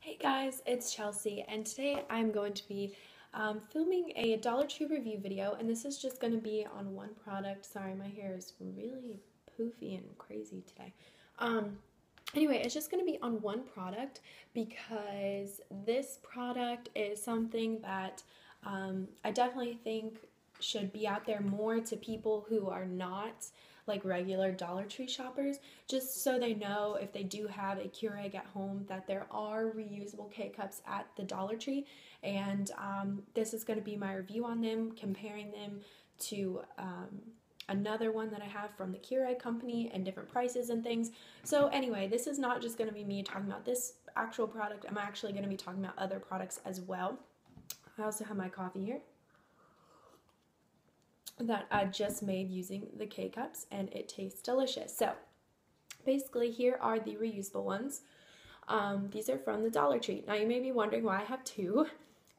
Hey guys, it's Chelsea, and today I'm going to be filming a Dollar Tree review video, and this is just going to be on one product. Sorry, my hair is really poofy and crazy today. Anyway, it's just going to be on one product because this product is something that I definitely think should be out there more to people who are not like regular Dollar Tree shoppers, just so they know if they do have a Keurig at home that there are reusable K-Cups at the Dollar Tree. And this is going to be my review on them, comparing them to another one that I have from the Keurig company and different prices and things. So anyway, this is not just going to be me talking about this actual product. I'm actually going to be talking about other products as well. I also have my coffee here that I just made using the K-Cups, and it tastes delicious. So basically, here are the reusable ones. These are from the Dollar Tree. Now you may be wondering why I have two,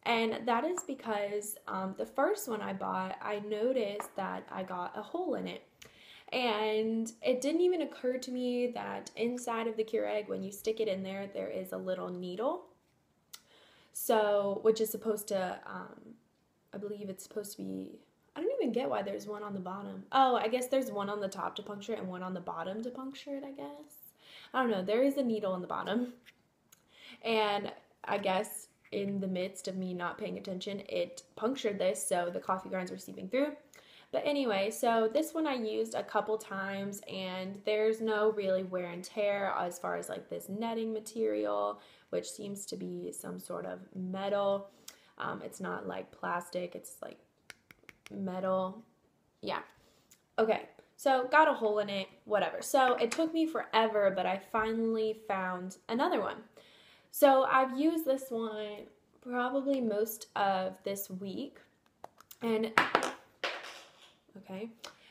and that is because the first one I bought, I noticed that I got a hole in it. And it didn't even occur to me that inside of the Keurig, when you stick it in there, there is a little needle. So, which is supposed to, I believe it's supposed to be, I don't even get why there's one on the bottom. Oh, I guess there's one on the top to puncture it and one on the bottom to puncture it, I guess. I don't know. There is a needle on the bottom. And I guess in the midst of me not paying attention, it punctured this, so the coffee grinds were seeping through. But anyway, so this one I used a couple times, and there's no really wear and tear as far as like this netting material, which seems to be some sort of metal. It's not like plastic, it's like metal. Yeah. Okay. So got a hole in it, whatever. So it took me forever, but I finally found another one. So I've used this one probably most of this week. And okay.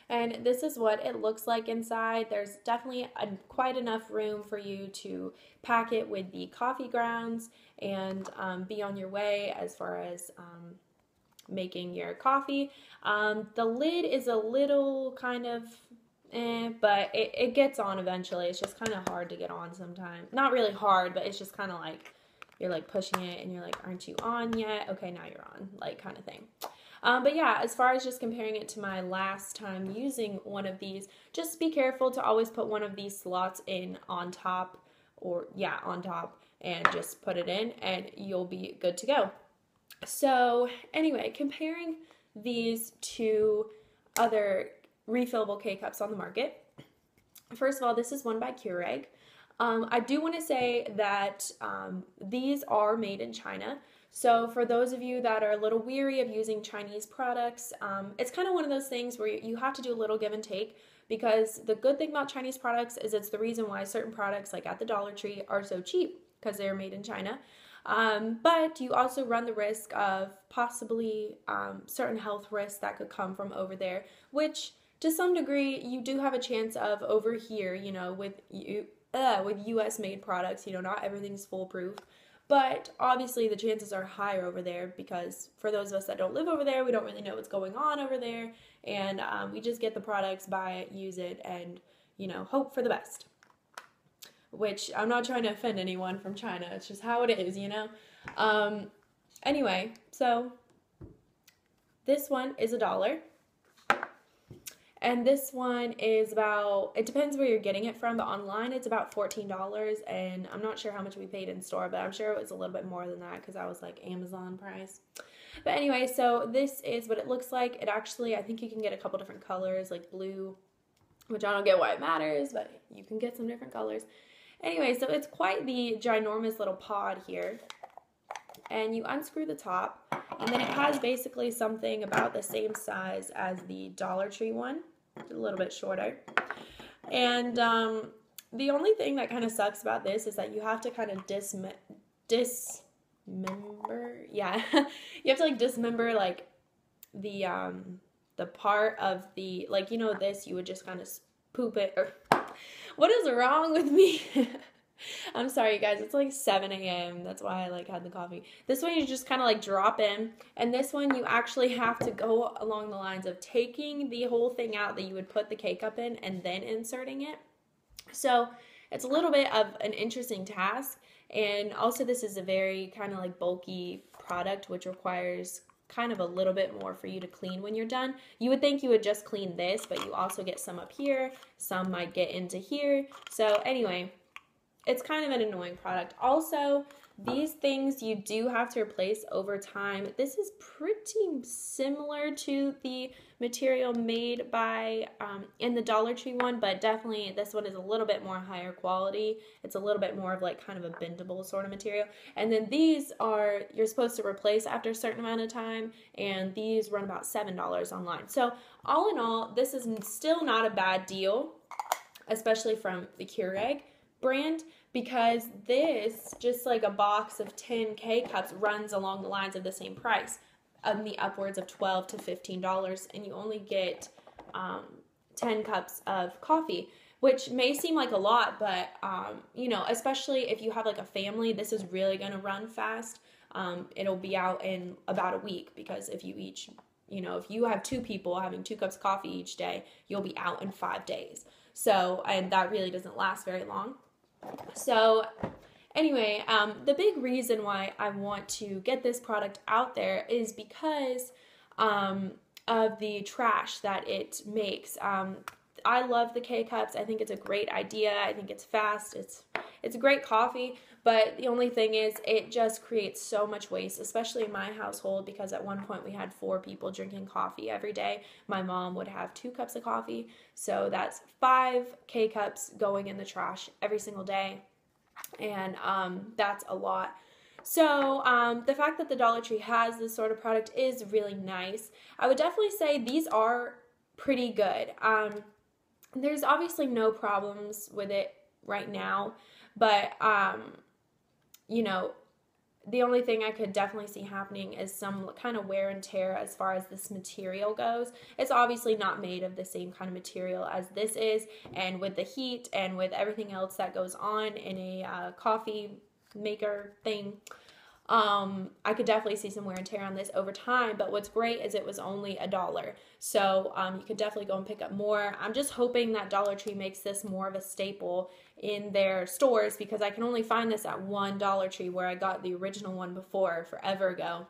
And this is what it looks like inside. There's definitely quite enough room for you to pack it with the coffee grounds and be on your way as far as making your coffee. The lid is a little kind of but it gets on eventually. It's just kind of hard to get on sometimes. Not really hard, but it's just kind of like you're like pushing it and you're like, aren't you on yet? Okay, now you're on, like kind of thing. But yeah, as far as just comparing it to my last time using one of these, just be careful to always put one of these slots in on top, or yeah, on top, and just put it in and you'll be good to go. So anyway, comparing these to other refillable K-Cups on the market. First of all, this is one by Keurig. I do want to say that these are made in China. So for those of you that are a little weary of using Chinese products, it's kind of one of those things where you have to do a little give and take, because the good thing about Chinese products is it's the reason why certain products like at the Dollar Tree are so cheap, because they're made in China. But you also run the risk of possibly certain health risks that could come from over there, which to some degree you do have a chance of over here, you know, with US made products. You know, not everything's foolproof, but obviously the chances are higher over there, because for those of us that don't live over there, we don't really know what's going on over there, and we just get the products, buy it, use it, and, you know, hope for the best. Which, I'm not trying to offend anyone from China, it's just how it is, you know? Anyway, so this one is $1. And this one is about, it depends where you're getting it from, but online it's about $14, and I'm not sure how much we paid in store, but I'm sure it was a little bit more than that, because I was like Amazon price. But anyway, so this is what it looks like. It actually, I think you can get a couple different colors, like blue, which I don't get why it matters, but you can get some different colors. Anyway, so it's quite the ginormous little pod here, and you unscrew the top, and then it has basically something about the same size as the Dollar Tree one, a little bit shorter. And the only thing that kind of sucks about this is that you have to kind of dismember, yeah, you have to like dismember like the part of the, like, you know, this, you would just kind of poop it, or what is wrong with me? I'm sorry, you guys. It's like 7 a.m. That's why I like had the coffee. This one you just kind of like drop in, and this one you actually have to go along the lines of taking the whole thing out that you would put the K-Cup in and then inserting it. So it's a little bit of an interesting task, And also this is a very kind of like bulky product, which requires kind of a little bit more for you to clean when you're done. You would think you would just clean this, but you also get some up here, some might get into here. So anyway, it's kind of an annoying product. Also, these things you do have to replace over time. This is pretty similar to the material made by in the Dollar Tree one, but definitely this one is a little bit more higher quality. It's a little bit more of like kind of a bendable sort of material. And then these are, you're supposed to replace after a certain amount of time, and these run about $7 online. So all in all, this is still not a bad deal, especially from the Keurig brand, because this, just like a box of 10 K-Cups, runs along the lines of the same price, of the upwards of $12 to $15, and you only get 10 cups of coffee, which may seem like a lot, but you know, especially if you have like a family, this is really going to run fast. It'll be out in about a week, because if you each, you know, if you have 2 people having 2 cups of coffee each day, you'll be out in 5 days. So, and that really doesn't last very long. So anyway, the big reason why I want to get this product out there is because of the trash that it makes. I love the K-Cups. I think it's a great idea. I think it's fast. It's a great coffee, but the only thing is it just creates so much waste, especially in my household, because at one point we had 4 people drinking coffee every day. My mom would have 2 cups of coffee, so that's 5 K-Cups going in the trash every single day, and that's a lot. So the fact that the Dollar Tree has this sort of product is really nice. I would definitely say these are pretty good. There's obviously no problems with it right now, but you know, the only thing I could definitely see happening is some kind of wear and tear as far as this material goes. It's obviously not made of the same kind of material as this is, and with the heat and with everything else that goes on in a coffee maker thing, I could definitely see some wear and tear on this over time, but what's great is it was only $1. So you could definitely go and pick up more. I'm just hoping that Dollar Tree makes this more of a staple in their stores, because I can only find this at one Dollar Tree, where I got the original one before forever ago.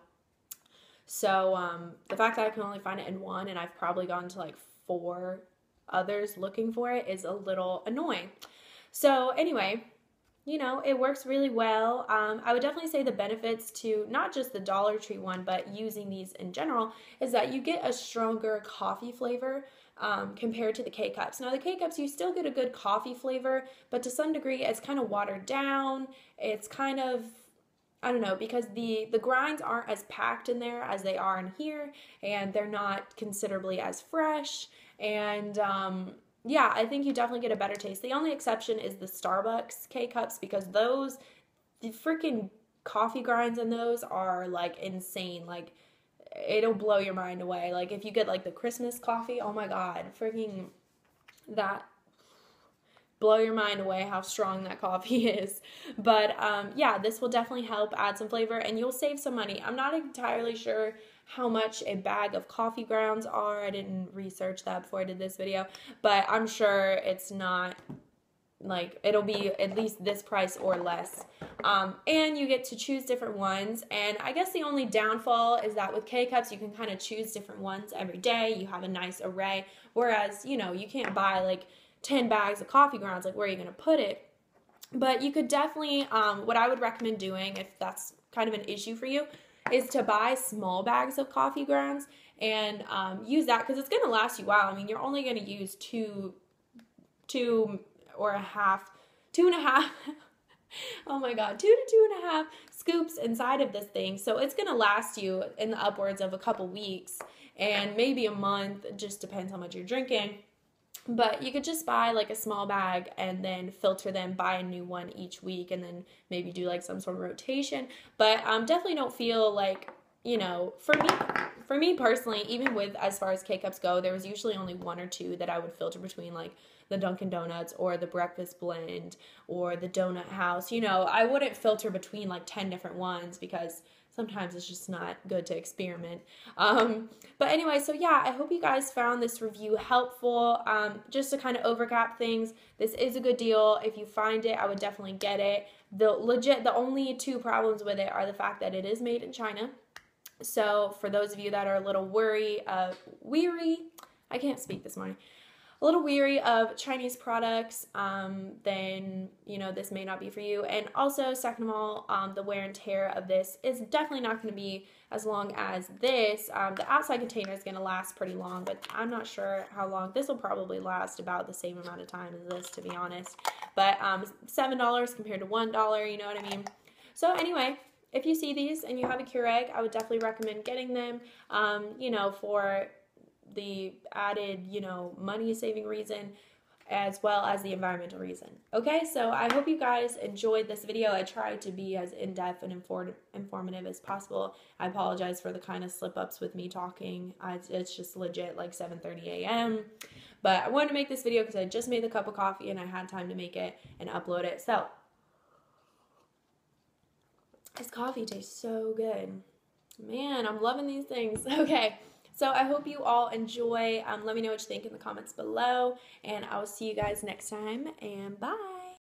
So the fact that I can only find it in one, and I've probably gone to like 4 others looking for it, is a little annoying. So anyway, you know, it works really well. I would definitely say the benefits to not just the Dollar Tree one, but using these in general, is that you get a stronger coffee flavor compared to the K-Cups. Now, the K-Cups, you still get a good coffee flavor, but to some degree, it's kind of watered down. It's kind of, I don't know, because the grinds aren't as packed in there as they are in here, and they're not considerably as fresh, and yeah, I think you definitely get a better taste. The only exception is the Starbucks K-Cups, because those, the freaking coffee grinds in those are like insane. Like, it'll blow your mind away. Like, if you get like the Christmas coffee, oh my god, freaking that, blow your mind away how strong that coffee is. But yeah, this will definitely help add some flavor, and you'll save some money. I'm not entirely sure how much a bag of coffee grounds are. I didn't research that before I did this video, but I'm sure it's not, like, it'll be at least this price or less. And you get to choose different ones, and I guess the only downfall is that with K-Cups, you can kind of choose different ones every day. You have a nice array, whereas, you know, you can't buy like 10 bags of coffee grounds. Like, where are you going to put it? But you could definitely, what I would recommend doing, if that's kind of an issue for you, is to buy small bags of coffee grounds and use that, because it's going to last you a while. I mean, you're only going to use two and a half, oh my god, 2 to 2.5 scoops inside of this thing. So it's going to last you in the upwards of a couple weeks and maybe a month. It just depends how much you're drinking. But you could just buy like a small bag and then filter them, buy a new one each week, and then maybe do like some sort of rotation. But definitely don't feel like, you know, for me personally, even with as far as K-Cups go, there was usually only 1 or 2 that I would filter between, like the Dunkin' Donuts or the Breakfast Blend or the Donut House. You know, I wouldn't filter between like 10 different ones, because sometimes it's just not good to experiment. But anyway, so yeah, I hope you guys found this review helpful. Just to kind of overcap things, this is a good deal. If you find it, I would definitely get it. The only two problems with it are the fact that it is made in China. So for those of you that are a little weary, I can't speak this morning, a little weary of Chinese products, then, you know, this may not be for you. And also, second of all, the wear and tear of this is definitely not going to be as long as this. The outside container is going to last pretty long, but I'm not sure how long. This will probably last about the same amount of time as this, to be honest. But $7 compared to $1, you know what I mean? So anyway, if you see these and you have a Keurig, I would definitely recommend getting them, you know, for the added, you know, money saving reason as well as the environmental reason. Okay, so I hope you guys enjoyed this video. I tried to be as in-depth and informative as possible. I apologize for the kind of slip-ups with me talking. It's just legit like 7:30 a.m. But I wanted to make this video because I just made the cup of coffee and I had time to make it and upload it. So this coffee tastes so good. Man, I'm loving these things. Okay. So I hope you all enjoy. Let me know what you think in the comments below, and I will see you guys next time, and bye.